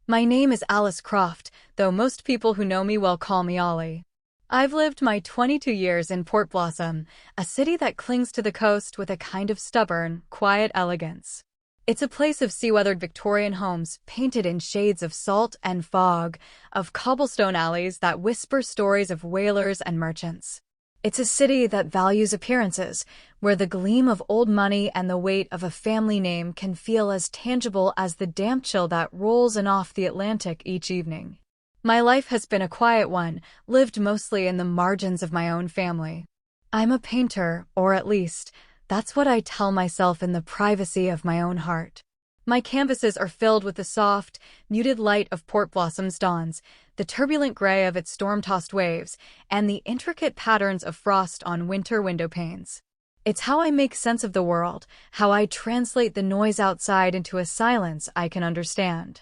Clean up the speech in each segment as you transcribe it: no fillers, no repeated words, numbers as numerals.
My name is Alice Croft, though most people who know me well call me Ollie. I've lived my 22 years in Port Blossom, a city that clings to the coast with a kind of stubborn, quiet elegance. It's a place of sea-weathered Victorian homes painted in shades of salt and fog, of cobblestone alleys that whisper stories of whalers and merchants. It's a city that values appearances, where the gleam of old money and the weight of a family name can feel as tangible as the damp chill that rolls in off the Atlantic each evening. My life has been a quiet one, lived mostly in the margins of my own family. I'm a painter, or at least, that's what I tell myself in the privacy of my own heart. My canvases are filled with the soft, muted light of Port Blossom's dawns, the turbulent gray of its storm-tossed waves, and the intricate patterns of frost on winter window panes. It's how I make sense of the world, how I translate the noise outside into a silence I can understand.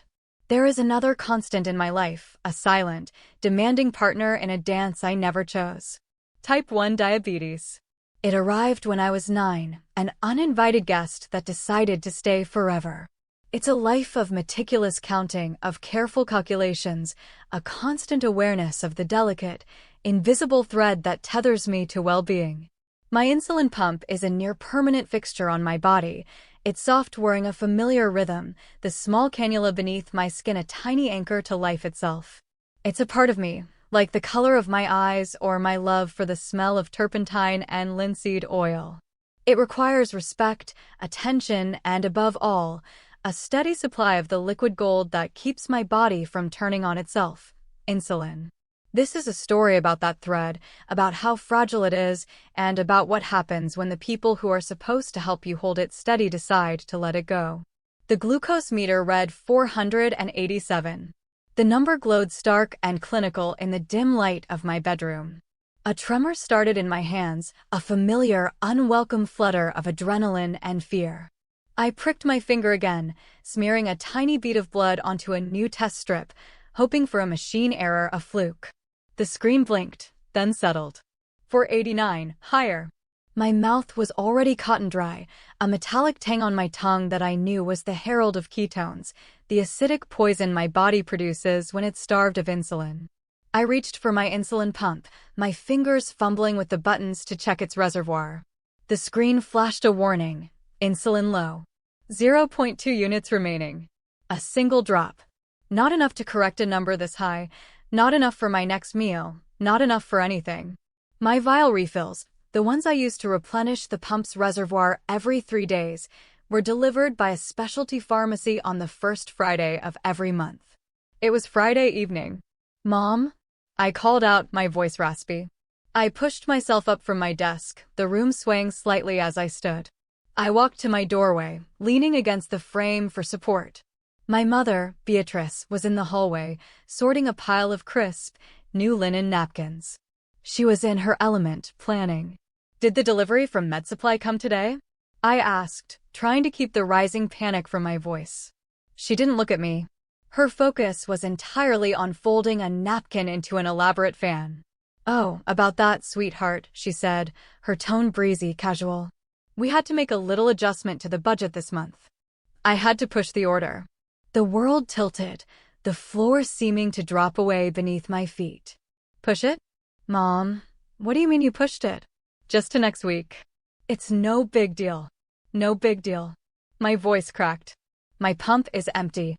There is another constant in my life, a silent, demanding partner in a dance I never chose. Type 1 diabetes. It arrived when I was 9, an uninvited guest that decided to stay forever. It's a life of meticulous counting, of careful calculations, a constant awareness of the delicate, invisible thread that tethers me to well-being. My insulin pump is a near-permanent fixture on my body, its soft whirring a familiar rhythm, the small cannula beneath my skin a tiny anchor to life itself. It's a part of me, like the color of my eyes or my love for the smell of turpentine and linseed oil. It requires respect, attention, and above all, a steady supply of the liquid gold that keeps my body from turning on itself, insulin. This is a story about that thread, about how fragile it is, and about what happens when the people who are supposed to help you hold it steady decide to let it go. The glucose meter read 487. The number glowed stark and clinical in the dim light of my bedroom. A tremor started in my hands, a familiar, unwelcome flutter of adrenaline and fear. I pricked my finger again, smearing a tiny bead of blood onto a new test strip, hoping for a machine error, a fluke. The screen blinked, then settled. 489, higher. My mouth was already cotton dry, a metallic tang on my tongue that I knew was the herald of ketones, the acidic poison my body produces when it's starved of insulin. I reached for my insulin pump, my fingers fumbling with the buttons to check its reservoir. The screen flashed a warning. Insulin low. 0.2 units remaining. A single drop. Not enough to correct a number this high, not enough for my next meal, not enough for anything. My vial refills, the ones I use to replenish the pump's reservoir every 3 days, were delivered by a specialty pharmacy on the first Friday of every month. It was Friday evening. "Mom?" I called out, my voice raspy. I pushed myself up from my desk, the room swaying slightly as I stood. I walked to my doorway, leaning against the frame for support. My mother, Beatrice, was in the hallway, sorting a pile of crisp, new linen napkins. She was in her element, planning. "Did the delivery from MedSupply come today?" I asked, trying to keep the rising panic from my voice. She didn't look at me. Her focus was entirely on folding a napkin into an elaborate fan. "Oh, about that, sweetheart," she said, her tone breezy, casual. "We had to make a little adjustment to the budget this month." I had to push the order. The world tilted, the floor seeming to drop away beneath my feet. "Push it?" "Mom, what do you mean you pushed it?" "Just to next week." "It's no big deal." "No big deal." My voice cracked. "My pump is empty.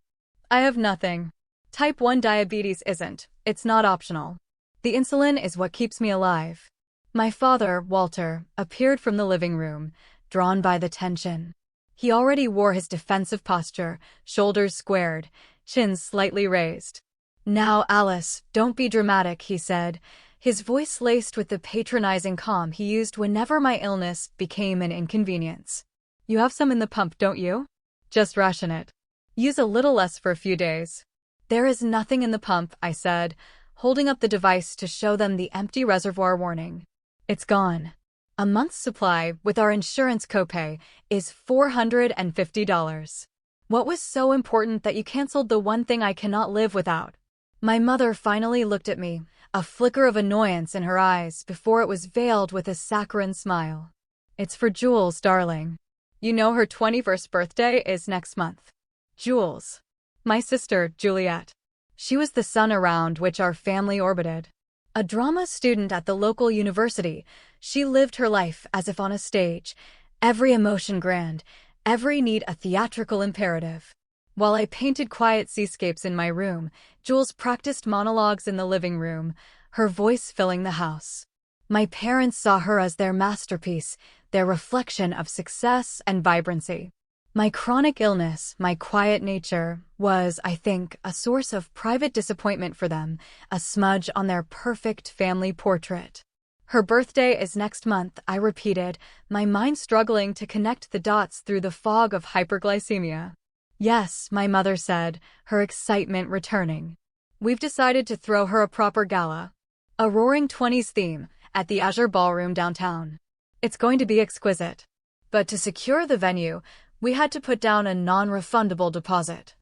I have nothing. Type 1 diabetes isn't. It's not optional. The insulin is what keeps me alive." My father, Walter, appeared from the living room, drawn by the tension. He already wore his defensive posture, shoulders squared, chin slightly raised. "Now, Alice, don't be dramatic," he said, his voice laced with the patronizing calm he used whenever my illness became an inconvenience. "You have some in the pump, don't you? Just ration it. Use a little less for a few days." "There is nothing in the pump," I said, holding up the device to show them the empty reservoir warning. "It's gone. A month's supply, with our insurance copay, is $450. What was so important that you canceled the one thing I cannot live without?" My mother finally looked at me, a flicker of annoyance in her eyes before it was veiled with a saccharine smile. "It's for Jules, darling. You know her 21st birthday is next month." "Jules." My sister, Juliet. She was the sun around which our family orbited. A drama student at the local university, she lived her life as if on a stage, every emotion grand, every need a theatrical imperative. While I painted quiet seascapes in my room, Jules practiced monologues in the living room, her voice filling the house. My parents saw her as their masterpiece, their reflection of success and vibrancy. My chronic illness, my quiet nature, was, I think, a source of private disappointment for them, a smudge on their perfect family portrait. Her birthday is next month, I repeated, my mind struggling to connect the dots through the fog of hyperglycemia. Yes, my mother said, her excitement returning. We've decided to throw her a proper gala. A roaring 20s theme, at the Azure Ballroom downtown. It's going to be exquisite. But to secure the venue, we had to put down a non-refundable deposit.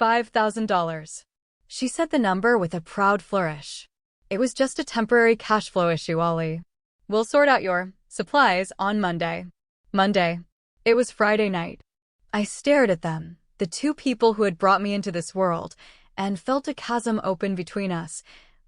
$5,000. She said the number with a proud flourish. It was just a temporary cash flow issue, Ollie. We'll sort out your supplies on Monday. Monday. It was Friday night. I stared at them, the two people who had brought me into this world, and felt a chasm open between us,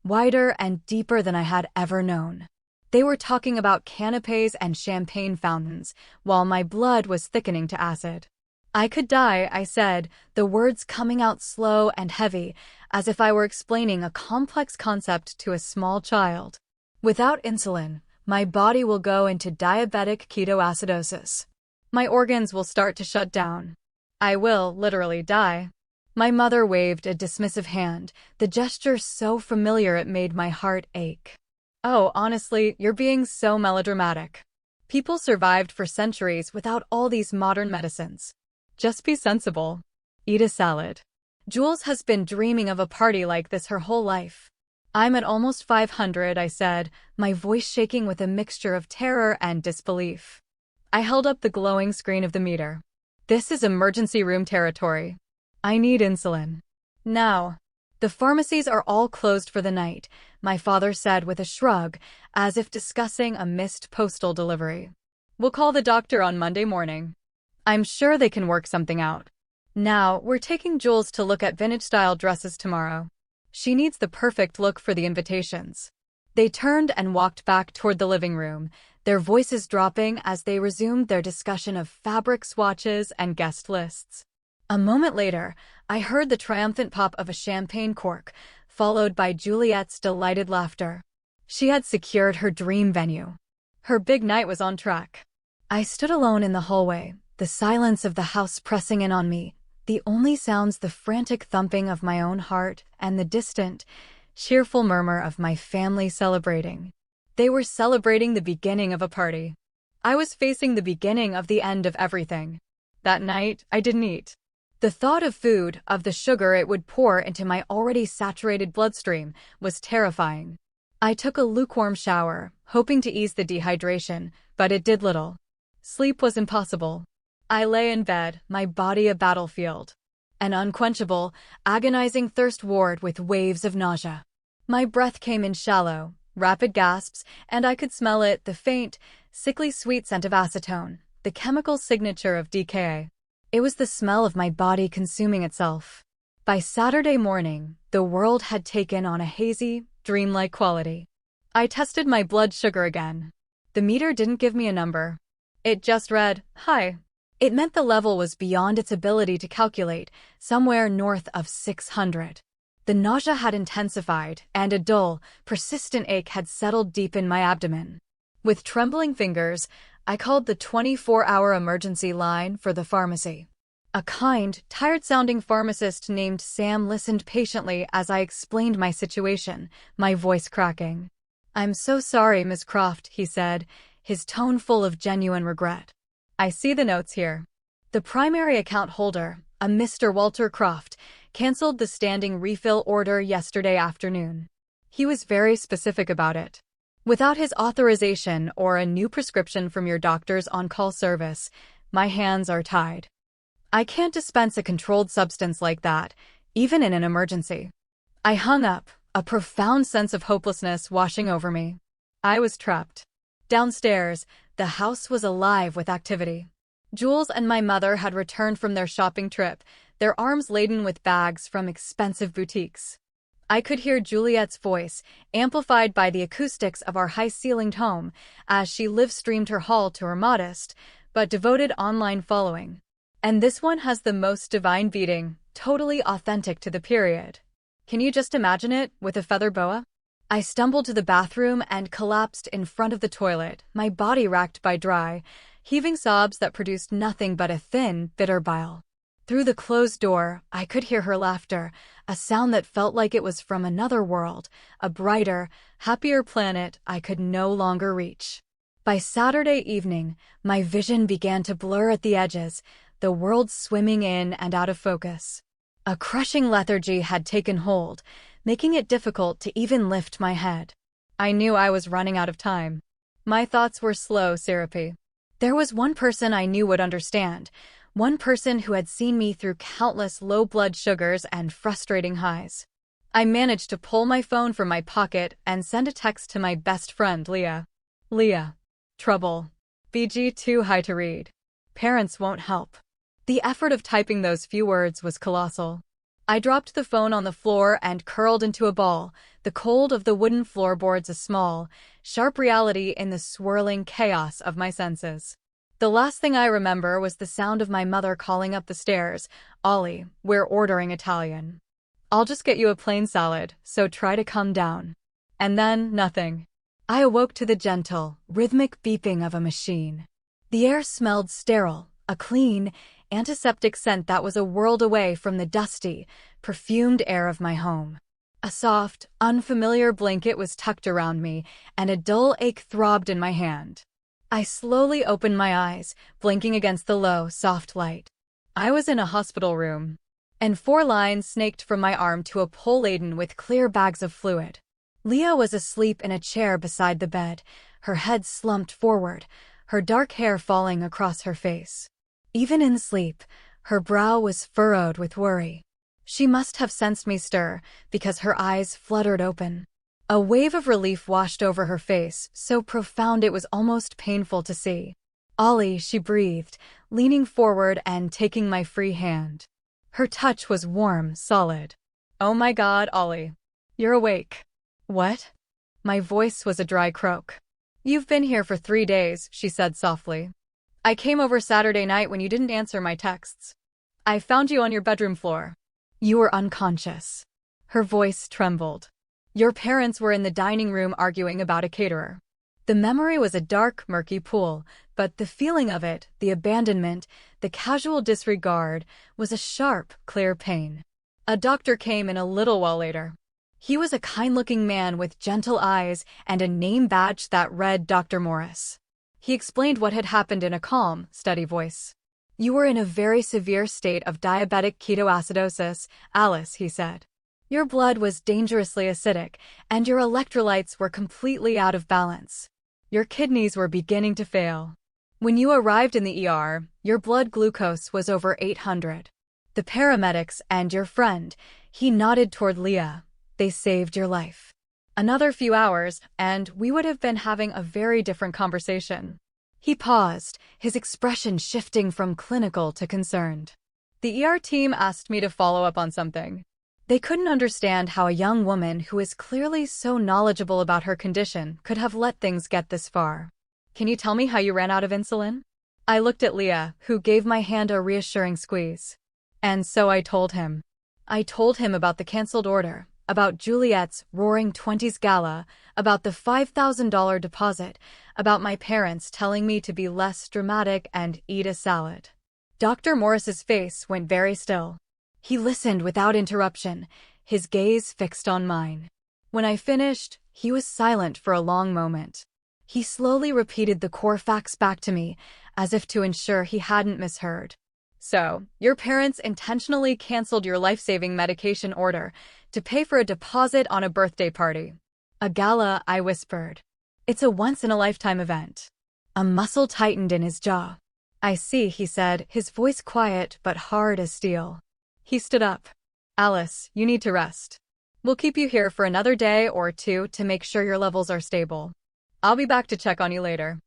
wider and deeper than I had ever known. They were talking about canapés and champagne fountains, while my blood was thickening to acid. I could die, I said, the words coming out slow and heavy, as if I were explaining a complex concept to a small child. Without insulin, my body will go into diabetic ketoacidosis. My organs will start to shut down. I will literally die. My mother waved a dismissive hand, the gesture so familiar it made my heart ache. Oh, honestly, you're being so melodramatic. People survived for centuries without all these modern medicines. Just be sensible. Eat a salad. Jules has been dreaming of a party like this her whole life. I'm at almost 500, I said, my voice shaking with a mixture of terror and disbelief. I held up the glowing screen of the meter. This is emergency room territory. I need insulin. Now. The pharmacies are all closed for the night, my father said with a shrug, as if discussing a missed postal delivery. We'll call the doctor on Monday morning. I'm sure they can work something out. Now, we're taking Jules to look at vintage-style dresses tomorrow. She needs the perfect look for the invitations. They turned and walked back toward the living room, their voices dropping as they resumed their discussion of fabric swatches and guest lists. A moment later, I heard the triumphant pop of a champagne cork, followed by Juliet's delighted laughter. She had secured her dream venue. Her big night was on track. I stood alone in the hallway, the silence of the house pressing in on me, the only sounds the frantic thumping of my own heart and the distant, cheerful murmur of my family celebrating. They were celebrating the beginning of a party. I was facing the beginning of the end of everything. That night, I didn't eat. The thought of food, of the sugar it would pour into my already saturated bloodstream, was terrifying. I took a lukewarm shower, hoping to ease the dehydration, but it did little. Sleep was impossible. I lay in bed, my body a battlefield. An unquenchable, agonizing thirst warred with waves of nausea. My breath came in shallow, rapid gasps, and I could smell it, the faint, sickly sweet scent of acetone, the chemical signature of DKA. It was the smell of my body consuming itself. By Saturday morning, the world had taken on a hazy, dreamlike quality. I tested my blood sugar again. The meter didn't give me a number. It just read, high. It meant the level was beyond its ability to calculate, somewhere north of 600. The nausea had intensified, and a dull, persistent ache had settled deep in my abdomen. With trembling fingers, I called the 24-hour emergency line for the pharmacy. A kind, tired-sounding pharmacist named Sam listened patiently as I explained my situation, my voice cracking. "I'm so sorry, Ms. Croft," he said, his tone full of genuine regret. "I see the notes here. The primary account holder, a Mr. Walter Croft, canceled the standing refill order yesterday afternoon. He was very specific about it. Without his authorization or a new prescription from your doctor's on-call service, my hands are tied. I can't dispense a controlled substance like that, even in an emergency." I hung up, a profound sense of hopelessness washing over me. I was trapped. Downstairs, the house was alive with activity. Jules and my mother had returned from their shopping trip, their arms laden with bags from expensive boutiques. I could hear Juliet's voice, amplified by the acoustics of our high-ceilinged home, as she live-streamed her haul to her modest, but devoted online following. And this one has the most divine beating, totally authentic to the period. Can you just imagine it, with a feather boa? I stumbled to the bathroom and collapsed in front of the toilet, my body racked by dry, heaving sobs that produced nothing but a thin, bitter bile. Through the closed door, I could hear her laughter, a sound that felt like it was from another world, a brighter, happier planet I could no longer reach. By Saturday evening, my vision began to blur at the edges, the world swimming in and out of focus. A crushing lethargy had taken hold, making it difficult to even lift my head. I knew I was running out of time. My thoughts were slow, syrupy. There was one person I knew would understand, one person who had seen me through countless low blood sugars and frustrating highs. I managed to pull my phone from my pocket and send a text to my best friend, Leah. Leah. Trouble. BG too high to read. Parents won't help. The effort of typing those few words was colossal. I dropped the phone on the floor and curled into a ball, the cold of the wooden floorboards a small, sharp reality in the swirling chaos of my senses. The last thing I remember was the sound of my mother calling up the stairs, "Ollie, we're ordering Italian. I'll just get you a plain salad, so try to calm down." And then, nothing. I awoke to the gentle, rhythmic beeping of a machine. The air smelled sterile, a clean, antiseptic scent that was a world away from the dusty, perfumed air of my home. A soft, unfamiliar blanket was tucked around me, and a dull ache throbbed in my hand. I slowly opened my eyes, blinking against the low, soft light. I was in a hospital room, and 4 lines snaked from my arm to a pole laden with clear bags of fluid. Leah was asleep in a chair beside the bed, her head slumped forward, her dark hair falling across her face. Even in sleep, her brow was furrowed with worry. She must have sensed me stir, because her eyes fluttered open. A wave of relief washed over her face, so profound it was almost painful to see. "Ollie," she breathed, leaning forward and taking my free hand. Her touch was warm, solid. "Oh my God, Ollie. You're awake." "What?" My voice was a dry croak. "You've been here for 3 days," she said softly. "I came over Saturday night when you didn't answer my texts. I found you on your bedroom floor. You were unconscious." Her voice trembled. "Your parents were in the dining room arguing about a caterer." The memory was a dark, murky pool, but the feeling of it, the abandonment, the casual disregard, was a sharp, clear pain. A doctor came in a little while later. He was a kind-looking man with gentle eyes and a name badge that read Dr. Morris. He explained what had happened in a calm, steady voice. "You were in a very severe state of diabetic ketoacidosis, Alice," he said. "Your blood was dangerously acidic, and your electrolytes were completely out of balance. Your kidneys were beginning to fail. When you arrived in the ER, your blood glucose was over 800. The paramedics and your friend," he nodded toward Leah, "they saved your life. Another few hours, and we would have been having a very different conversation." He paused, his expression shifting from clinical to concerned. "The ER team asked me to follow up on something. They couldn't understand how a young woman who is clearly so knowledgeable about her condition could have let things get this far. Can you tell me how you ran out of insulin?" I looked at Leah, who gave my hand a reassuring squeeze. And so I told him. I told him about the canceled order, about Juliet's Roaring Twenties gala, about the $5,000 deposit, about my parents telling me to be less dramatic and eat a salad. Dr. Morris's face went very still. He listened without interruption, his gaze fixed on mine. When I finished, he was silent for a long moment. He slowly repeated the core facts back to me, as if to ensure he hadn't misheard. "So, your parents intentionally canceled your life-saving medication order to pay for a deposit on a birthday party." "A gala," I whispered. "It's a once-in-a-lifetime event." A muscle tightened in his jaw. "I see," he said, his voice quiet but hard as steel. He stood up. "Alice, you need to rest. We'll keep you here for another day or two to make sure your levels are stable. I'll be back to check on you later."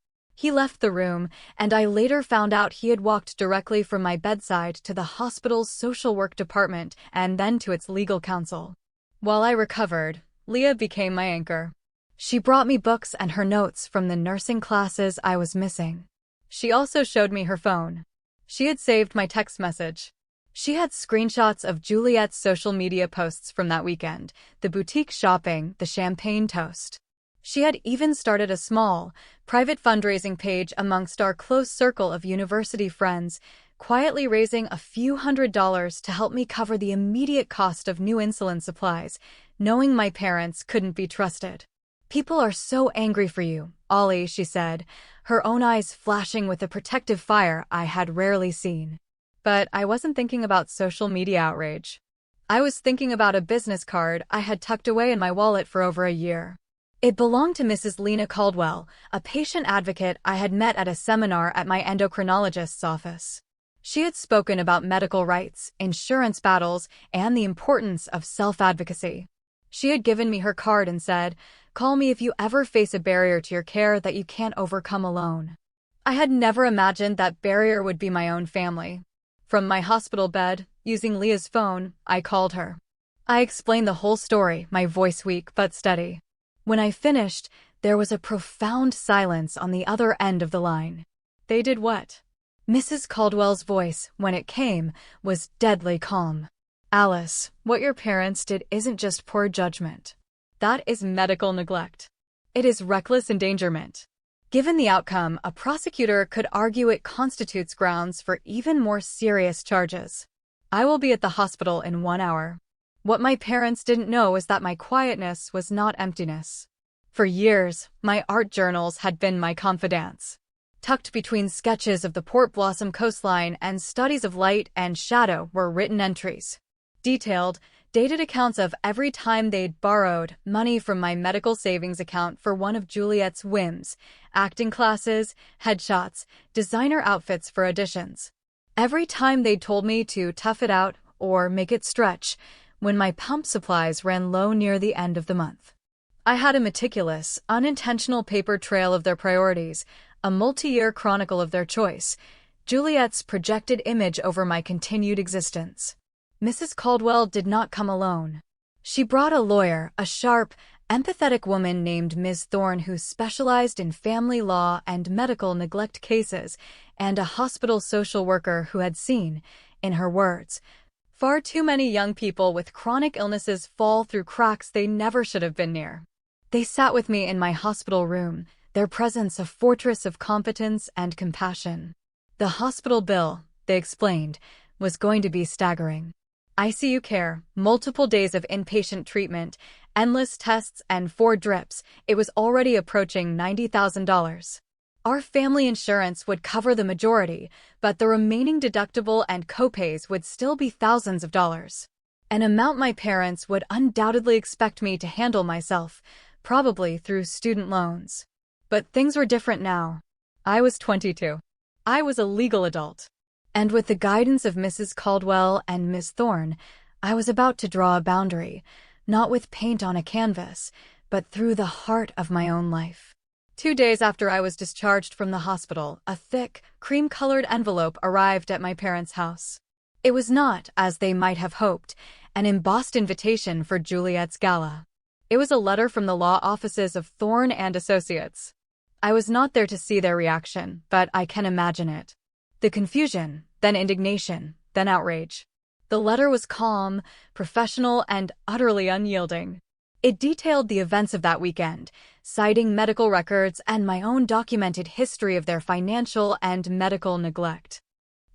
He left the room, and I later found out he had walked directly from my bedside to the hospital's social work department and then to its legal counsel. While I recovered, Leah became my anchor. She brought me books and her notes from the nursing classes I was missing. She also showed me her phone. She had saved my text message. She had screenshots of Juliet's social media posts from that weekend, the boutique shopping, the champagne toast. She had even started a small, private fundraising page amongst our close circle of university friends, quietly raising a few $100s to help me cover the immediate cost of new insulin supplies, knowing my parents couldn't be trusted. "People are so angry for you, Ollie," she said, her own eyes flashing with a protective fire I had rarely seen. But I wasn't thinking about social media outrage. I was thinking about a business card I had tucked away in my wallet for over a year. It belonged to Mrs. Lena Caldwell, a patient advocate I had met at a seminar at my endocrinologist's office. She had spoken about medical rights, insurance battles, and the importance of self-advocacy. She had given me her card and said, "Call me if you ever face a barrier to your care that you can't overcome alone." I had never imagined that barrier would be my own family. From my hospital bed, using Leah's phone, I called her. I explained the whole story, my voice weak but steady. When I finished, there was a profound silence on the other end of the line. "They did what?" Mrs. Caldwell's voice, when it came, was deadly calm. "Alice, what your parents did isn't just poor judgment. That is medical neglect. It is reckless endangerment. Given the outcome, a prosecutor could argue it constitutes grounds for even more serious charges. I will be at the hospital in 1 hour." What my parents didn't know is that my quietness was not emptiness. For years, my art journals had been my confidants. Tucked between sketches of the Port Blossom coastline and studies of light and shadow were written entries. Detailed, dated accounts of every time they'd borrowed money from my medical savings account for one of Juliet's whims, acting classes, headshots, designer outfits for auditions. Every time they'd told me to tough it out or make it stretch when my pump supplies ran low near the end of the month. I had a meticulous, unintentional paper trail of their priorities, a multi-year chronicle of their choice, Juliet's projected image over my continued existence. Mrs. Caldwell did not come alone. She brought a lawyer, a sharp, empathetic woman named Ms. Thorne who specialized in family law and medical neglect cases, and a hospital social worker who had seen, in her words, "far too many young people with chronic illnesses fall through cracks they never should have been near." They sat with me in my hospital room, their presence a fortress of competence and compassion. The hospital bill, they explained, was going to be staggering. ICU care, multiple days of inpatient treatment, endless tests, and 4 drips. It was already approaching $90,000. Our family insurance would cover the majority, but the remaining deductible and copays would still be thousands of dollars. An amount my parents would undoubtedly expect me to handle myself, probably through student loans. But things were different now. I was 22. I was a legal adult. And with the guidance of Mrs. Caldwell and Miss Thorne, I was about to draw a boundary, not with paint on a canvas, but through the heart of my own life. 2 days after I was discharged from the hospital, a thick, cream-colored envelope arrived at my parents' house. It was not, as they might have hoped, an embossed invitation for Juliet's gala. It was a letter from the law offices of Thorne and Associates. I was not there to see their reaction, but I can imagine it. The confusion, then indignation, then outrage. The letter was calm, professional, and utterly unyielding. It detailed the events of that weekend, citing medical records and my own documented history of their financial and medical neglect.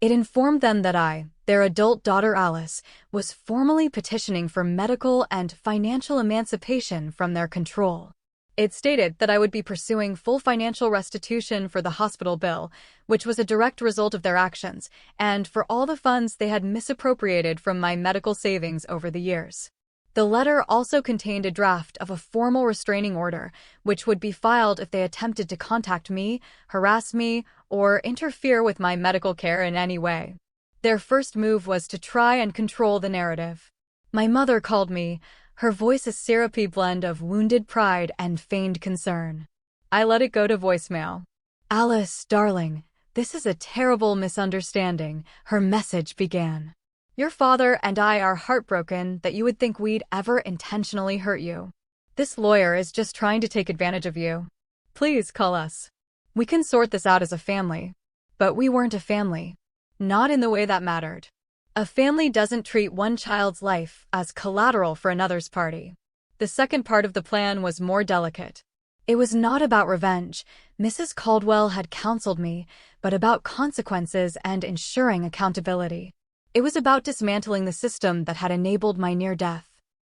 It informed them that I, their adult daughter Alice, was formally petitioning for medical and financial emancipation from their control. It stated that I would be pursuing full financial restitution for the hospital bill, which was a direct result of their actions, and for all the funds they had misappropriated from my medical savings over the years. The letter also contained a draft of a formal restraining order, which would be filed if they attempted to contact me, harass me, or interfere with my medical care in any way. Their first move was to try and control the narrative. My mother called me, her voice a syrupy blend of wounded pride and feigned concern. I let it go to voicemail. "Alice, darling, this is a terrible misunderstanding," her message began. "Your father and I are heartbroken that you would think we'd ever intentionally hurt you. This lawyer is just trying to take advantage of you. Please call us. We can sort this out as a family." But we weren't a family. Not in the way that mattered. A family doesn't treat one child's life as collateral for another's party. The second part of the plan was more delicate. It was not about revenge, Mrs. Caldwell had counseled me, but about consequences and ensuring accountability. It was about dismantling the system that had enabled my near death.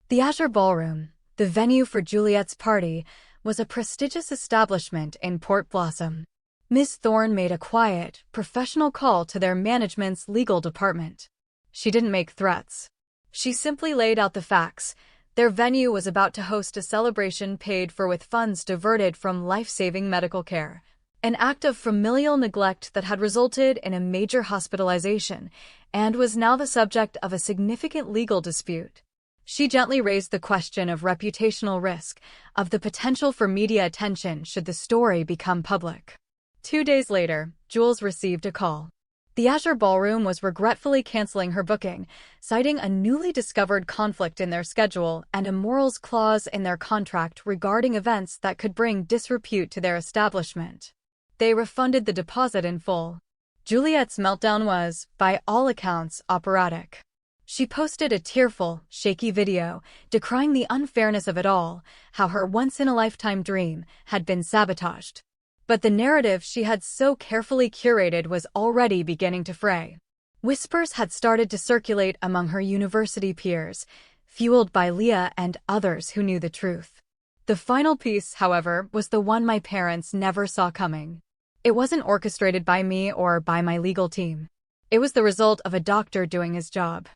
The Azure Ballroom, the venue for Juliet's party, was a prestigious establishment in Port Blossom. Miss Thorne made a quiet, professional call to their management's legal department. She didn't make threats. She simply laid out the facts. Their venue was about to host a celebration paid for with funds diverted from life-saving medical care. An act of familial neglect that had resulted in a major hospitalization and was now the subject of a significant legal dispute. She gently raised the question of reputational risk, of the potential for media attention should the story become public. 2 days later, Jules received a call. The Azure Ballroom was regretfully canceling her booking, citing a newly discovered conflict in their schedule and a morals clause in their contract regarding events that could bring disrepute to their establishment. They refunded the deposit in full. Juliet's meltdown was, by all accounts, operatic. She posted a tearful, shaky video, decrying the unfairness of it all, how her once-in-a-lifetime dream had been sabotaged. But the narrative she had so carefully curated was already beginning to fray. Whispers had started to circulate among her university peers, fueled by Leah and others who knew the truth. The final piece, however, was the one my parents never saw coming. It wasn't orchestrated by me or by my legal team. It was the result of a doctor doing his job.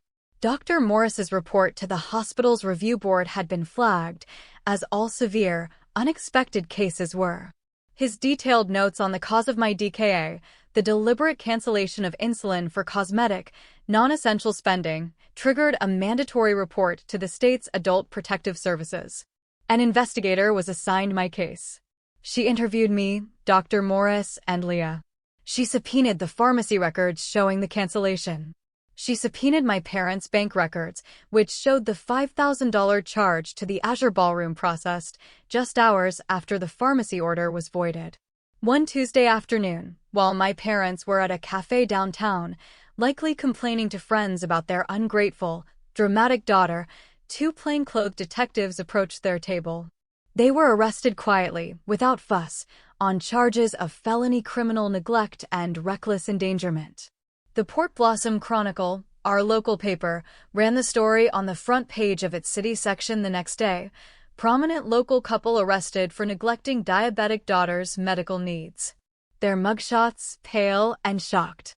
Dr. Morris's report to the hospital's review board had been flagged, as all severe, unexpected cases were. His detailed notes on the cause of my DKA, the deliberate cancellation of insulin for cosmetic, non-essential spending, triggered a mandatory report to the state's Adult Protective Services. An investigator was assigned my case. She interviewed me, Dr. Morris, and Leah. She subpoenaed the pharmacy records showing the cancellation. She subpoenaed my parents' bank records, which showed the $5,000 charge to the Azure Ballroom processed just hours after the pharmacy order was voided. One Tuesday afternoon, while my parents were at a cafe downtown, likely complaining to friends about their ungrateful, dramatic daughter, 2 plainclothed detectives approached their table. They were arrested quietly, without fuss, on charges of felony criminal neglect and reckless endangerment. The Port Blossom Chronicle, our local paper, ran the story on the front page of its city section the next day. Prominent local couple arrested for neglecting diabetic daughter's medical needs. Their mugshots, pale and shocked.